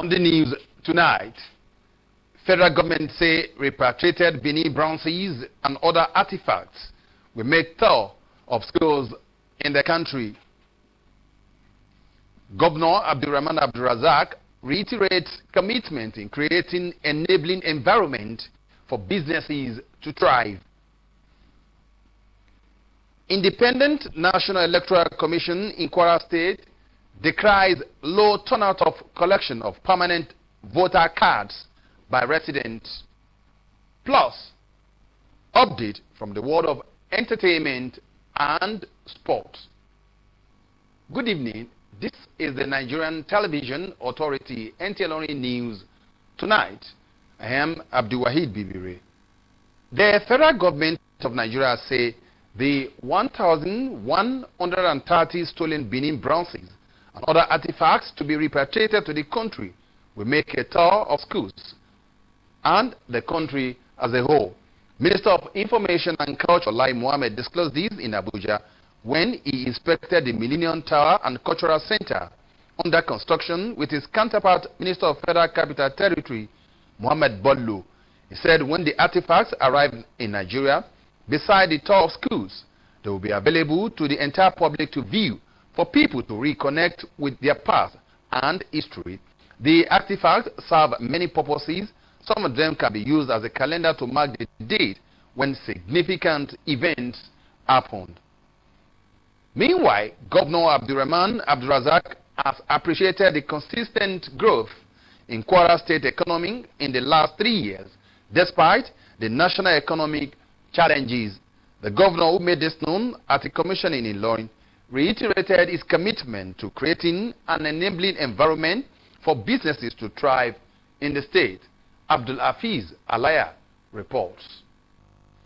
On the news tonight, federal government say repatriated Benin bronzes and other artifacts will make tour of schools in the country. Governor Abdulrahman Abdulrazak reiterates commitment in creating enabling environment for businesses to thrive. Independent National Electoral Commission in Kwara State decries low turnout of collection of permanent voter cards by residents. Plus, update from the world of entertainment and sports. Good evening. This is the Nigerian Television Authority NTA ILORIN News Tonight. I am Abdul Wahid Bibire. The federal government of Nigeria say the 1,130 stolen Benin bronzes and other artifacts to be repatriated to the country will make a tour of schools and the country as a whole. Minister of Information and Culture Lai Mohammed disclosed this in Abuja when he inspected the Millennium Tower and Cultural Center under construction with his counterpart, Minister of Federal Capital Territory, Mohammed Bollo. He said when the artifacts arrive in Nigeria, beside the tour of schools, they will be available to the entire public to view for people to reconnect with their past and history. The artifacts serve many purposes. Some of them can be used as a calendar to mark the date when significant events happened. Meanwhile, Governor Abdulrahman Abdulrazak has appreciated the consistent growth in Kwara State economy in the last 3 years, despite the national economic challenges. The governor, who made this known at the commission in Ilorin, reiterated his commitment to creating an enabling environment for businesses to thrive in the state. Abdul Hafiz Alaya reports.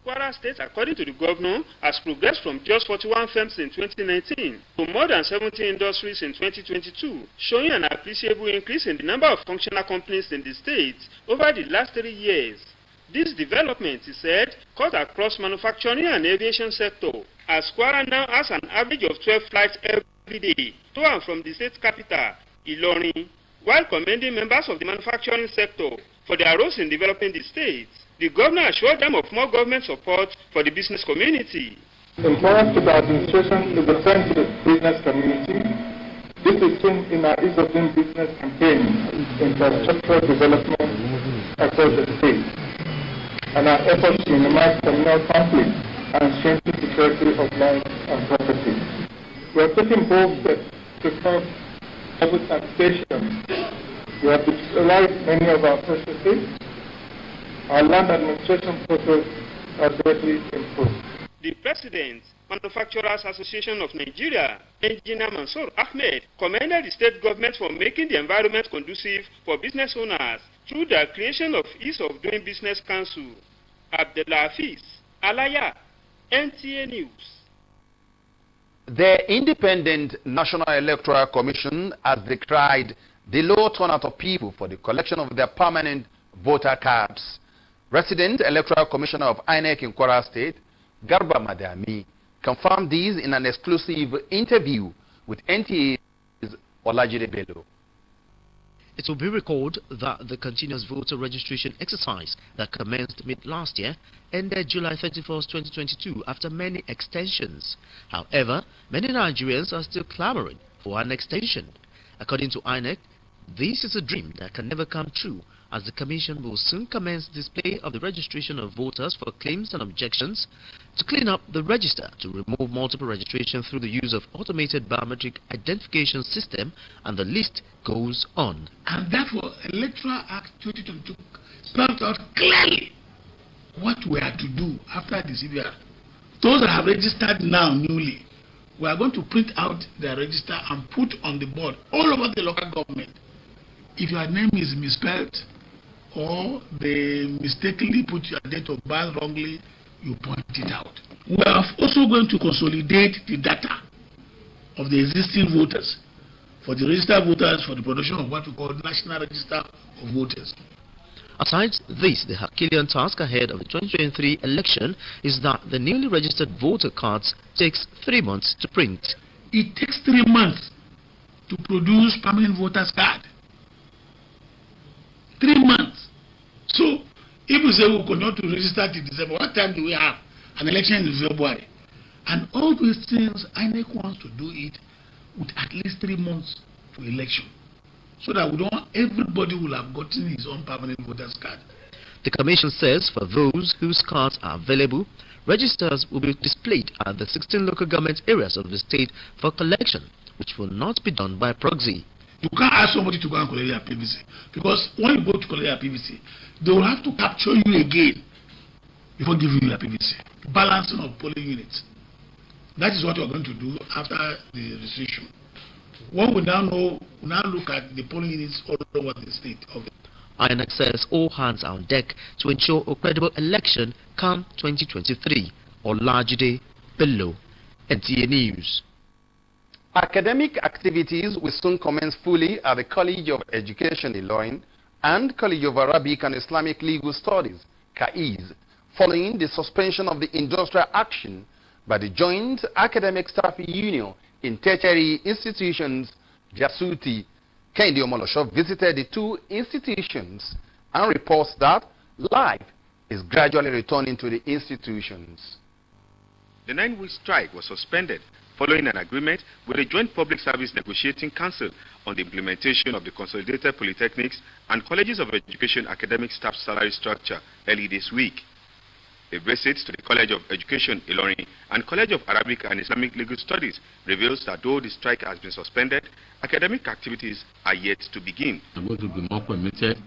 Kwara State, according to the governor, has progressed from just 41 firms in 2019 to more than 70 industries in 2022, showing an appreciable increase in the number of functional companies in the state over the last 3 years. This development, he said, cut across manufacturing and aviation sector, as Kwara now has an average of 12 flights every day to and from the state capital, Ilorin, while commending members of the manufacturing sector for their roles in developing the state. The governor assured them of more government support for the business community. In Kwara State administration is a friend to the business community. This is seen in our ease of doing business campaign, infrastructural development across the state, and our efforts to minimize communal conflict and strengthen security of life and property. We are taking bold steps to curb public taxation. We have digitalized many of our processes. Our land administration process has greatly improved. The President, Manufacturers Association of Nigeria, Engineer Mansour Ahmed, commended the state government for making the environment conducive for business owners through the creation of Ease of Doing Business Council. Abdullah Hafiz Alaya, NTA News. The Independent National Electoral Commission has decried the low turnout of people for the collection of their permanent voter cards. Resident Electoral Commissioner of INEC in Kwara State, Garba Madami, confirmed this in an exclusive interview with NTA's Olajide Bello. It will be recalled that the continuous voter registration exercise that commenced mid-last year ended July 31st, 2022 after many extensions. However, many Nigerians are still clamoring for an extension. According to INEC, this is a dream that can never come true, as the Commission will soon commence display of the registration of voters for claims and objections to clean up the register, to remove multiple registration through the use of automated biometric identification system, and the list goes on. And therefore, Electoral Act 2022 spelled out clearly what we are to do after the CVR. Those that have registered now newly, we are going to print out their register and put on the board all over the local government. If your name is misspelled or they mistakenly put your date of birth wrongly, you point it out. We are also going to consolidate the data of the existing voters for the registered voters for the production of what we call National Register of Voters. Aside this, the Herculean task ahead of the 2023 election is that the newly registered voter cards takes 3 months to print. It takes 3 months to produce permanent voters card. say we continue to register till December, what time do we have? An election in February. And all these things, INEC wants to do it with at least 3 months to election, so that we don't, everybody will have gotten his own permanent voter's card. The Commission says for those whose cards are available, registers will be displayed at the 16 local government areas of the state for collection, which will not be done by proxy. You can't ask somebody to go and collect their PVC, because when you go to collect their PVC, they will have to capture you again before giving you your PVC. Balancing of polling units. That is what we are going to do after the registration. What we now know, we now look at the polling units all over the state of it. INEC says all hands are on deck to ensure a credible election come 2023, or larger day below. NTA News. Academic activities will soon commence fully at the College of Education Ilorin and College of Arabic and Islamic Legal Studies, CAIS, following the suspension of the industrial action by the Joint Academic Staff Union in tertiary institutions. Jasuti Kendi Omolosho visited the 2 institutions and reports that life is gradually returning to the institutions. The 9-week strike was suspended following an agreement with the Joint Public Service Negotiating Council on the implementation of the Consolidated Polytechnics and Colleges of Education Academic Staff Salary Structure early this week. A visit to the College of Education Ilorin and College of Arabic and Islamic Legal Studies reveals that though the strike has been suspended, academic activities are yet to begin. I'm going to be more permitted.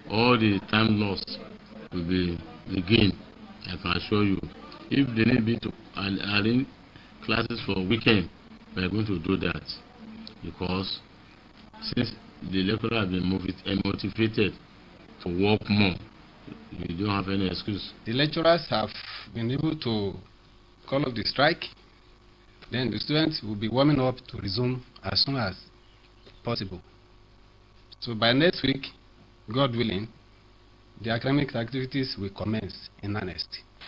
All the time lost will be regained, I can assure you. If they need me to arrange classes for weekend, we are going to do that, because since the lecturer has been motivated to work more, we don't have any excuse. The lecturers have been able to call off the strike. Then the students will be warming up to resume as soon as possible. So by next week, God willing, the academic activities will commence in earnest.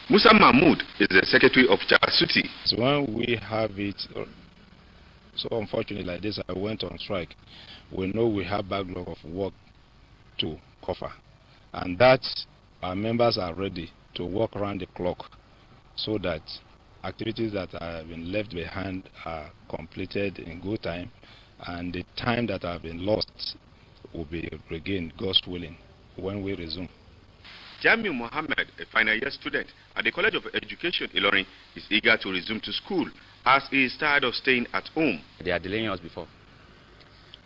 Musa Mahmoud is the secretary of Jasuti. So when we have it, so unfortunately like this, I went on strike. We know we have backlog of work to cover, and that our members are ready to work around the clock so that activities that have been left behind are completed in good time, and the time that have been lost will be regained, God's willing, when we resume. Jamiu Mohammed, a final year student at the College of Education Ilorin, is eager to resume to school as he is tired of staying at home. They are delaying us before.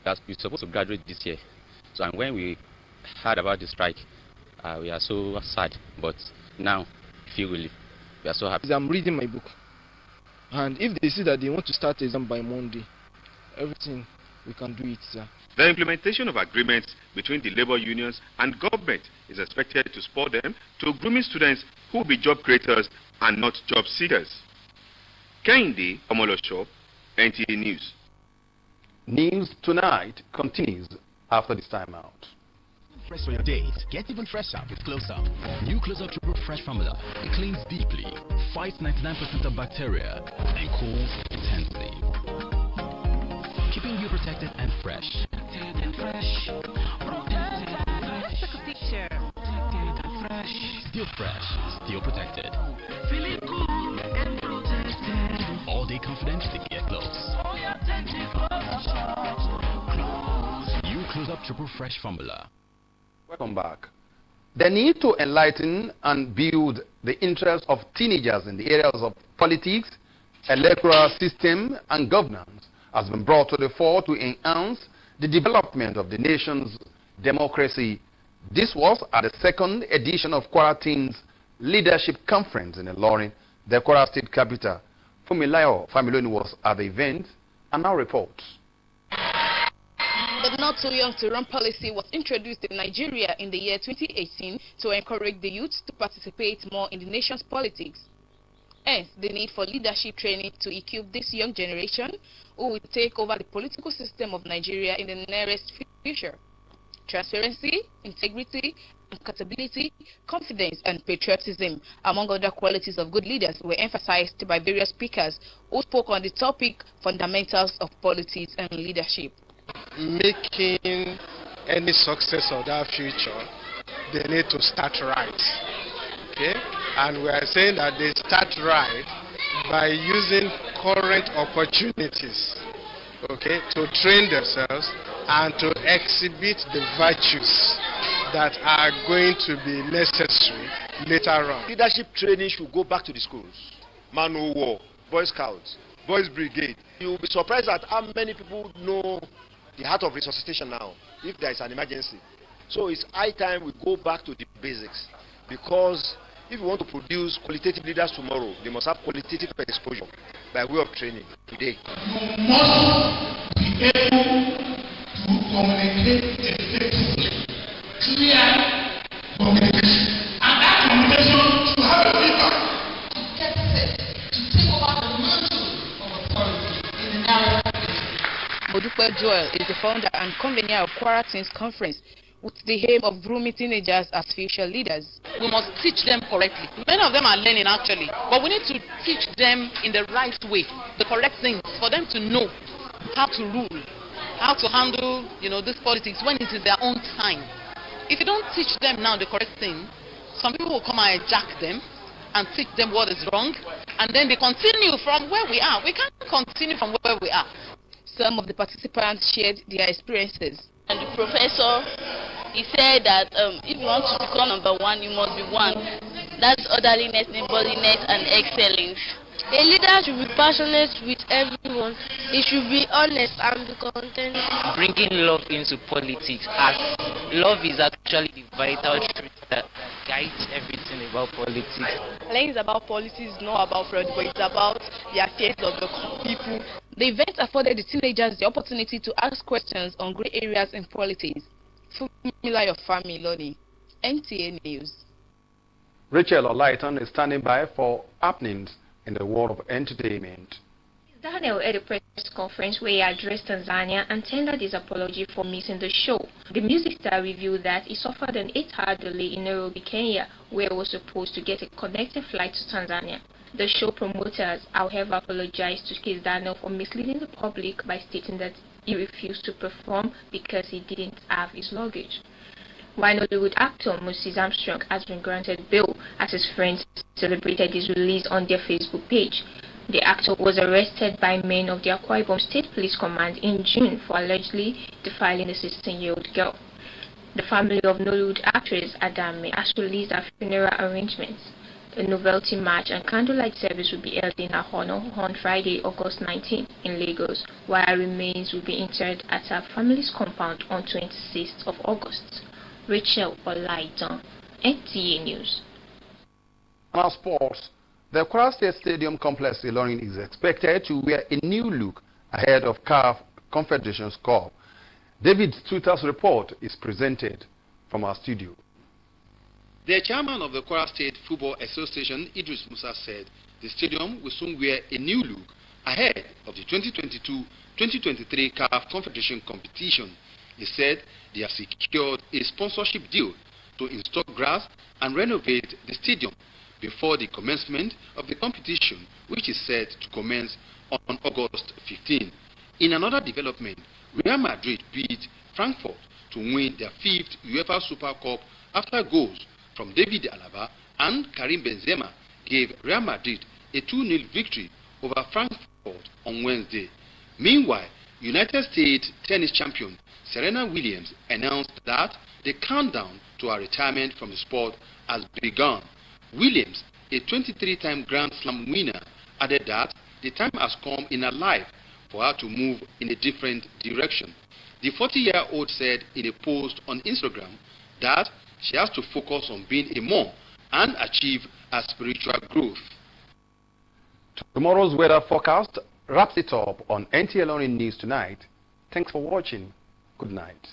We're supposed to graduate this year. So and when we heard about the strike, we are so sad, but now we feel relief. We are so happy. I'm reading my book, and if they see that they want to start the exam by Monday, everything we can do it, sir. The implementation of agreements between the labor unions and government is expected to spur them to grooming students who will be job creators and not job seekers. Kendi Omolosho, NTA News. News Tonight continues after this time out. Fresh for your days. Get even fresher with Close Up. New Close Up Triple Fresh formula. It cleans deeply, fights 99% of bacteria, and cools intensely, keeping you protected and fresh. Protected and fresh. Protected. Picture. Protected and fresh. Still fresh. Still protected. Feeling cool and protected. All day confidence to get close. New Close Up Triple Fresh formula. Welcome back. The need to enlighten and build the interests of teenagers in the areas of politics, electoral system, and governance has been brought to the fore to enhance the development of the nation's democracy. This was at the second edition of Kwara Teens Leadership Conference in Ilorin, the Kwara State capital. Fumilayo Familoni was at the event and now reports. The Not Too Young to Run policy was introduced in Nigeria in the year 2018 to encourage the youth to participate more in the nation's politics. Hence, the need for leadership training to equip this young generation who will take over the political system of Nigeria in the nearest future. Transparency, integrity, accountability, confidence, and patriotism, among other qualities of good leaders, were emphasized by various speakers who spoke on the topic fundamentals of politics and leadership. Making any success of that future, they need to start right. Okay, and we are saying that they start right by using current opportunities, okay, to train themselves and to exhibit the virtues that are going to be necessary later on. Leadership training should go back to the schools. Man o' War, Boy Scouts, Boys Brigade. You will be surprised at how many people know the heart of resuscitation now, if there is an emergency. So it's high time we go back to the basics, because if we want to produce qualitative leaders tomorrow, they must have qualitative exposure by way of training today. You must be able to communicate effectively, clear communication, and that communication should have a feedback to get set, to take over the mantle of authority in the narrative. Modupe Joel is the founder and convener of Kwara Teens Conference, with the aim of grooming teenagers as future leaders. We must teach them correctly. Many of them are learning actually, but we need to teach them in the right way, the correct things, for them to know how to rule, how to handle, this politics when it is their own time. If you don't teach them now the correct thing, some people will come and hijack them and teach them what is wrong, and then they continue from where we are. We can't continue from where we are. Some of the participants shared their experiences. And the professor, he said that if you want to become number one, you must be one. That's orderliness, neighborliness, and excellence. A leader should be passionate with everyone. He should be honest and be content. Bringing love into politics, as love is actually the vital truth that guides everything about politics. Learning about politics is not about fraud, but it's about the affairs of the people. The event afforded the teenagers the opportunity to ask questions on grey areas in politics. Formula your family, Loni. NTA News. Rachel Olaiton is standing by for happenings in the world of entertainment. Daniel at a press conference where he addressed Tanzania and tendered his apology for missing the show. The music star revealed that he suffered an 8-hour delay in Nairobi, Kenya, where he was supposed to get a connecting flight to Tanzania. The show promoters, however, apologized to Kiss Daniel for misleading the public by stating that he refused to perform because he didn't have his luggage. While Hollywood actor Moses Armstrong has been granted bail as his friends celebrated his release on their Facebook page. The actor was arrested by men of the Akwa Ibom State Police Command in June for allegedly defiling a 16-year-old girl. The family of Nollywood actress Adame has released her funeral arrangements. A novelty march and candlelight service will be held in her honor on Friday, August 19 in Lagos, while her remains will be interred at her family's compound on 26th of August. Rachel Olaiton, NTA News. Now sports. The Kwara State Stadium complex Ilorin is expected to wear a new look ahead of CAF Confederations Cup. David Tutter's report is presented from our studio. The chairman of the Kwara State Football Association, Idris Musa, said the stadium will soon wear a new look ahead of the 2022-2023 CAF Confederation competition. He said they have secured a sponsorship deal to install grass and renovate the stadium before the commencement of the competition, which is set to commence on August 15. In another development, Real Madrid beat Frankfurt to win their 5th UEFA Super Cup after goals from David Alaba and Karim Benzema gave Real Madrid a 2-0 victory over Frankfurt on Wednesday. Meanwhile, United States tennis champion Serena Williams announced that the countdown to her retirement from the sport has begun. Williams, a 23-time Grand Slam winner, added that the time has come in her life for her to move in a different direction. The 40-year-old said in a post on Instagram that she has to focus on being a mom and achieve her spiritual growth. Tomorrow's weather forecast wraps it up on NTA ILORIN News Tonight. Thanks for watching. Good night.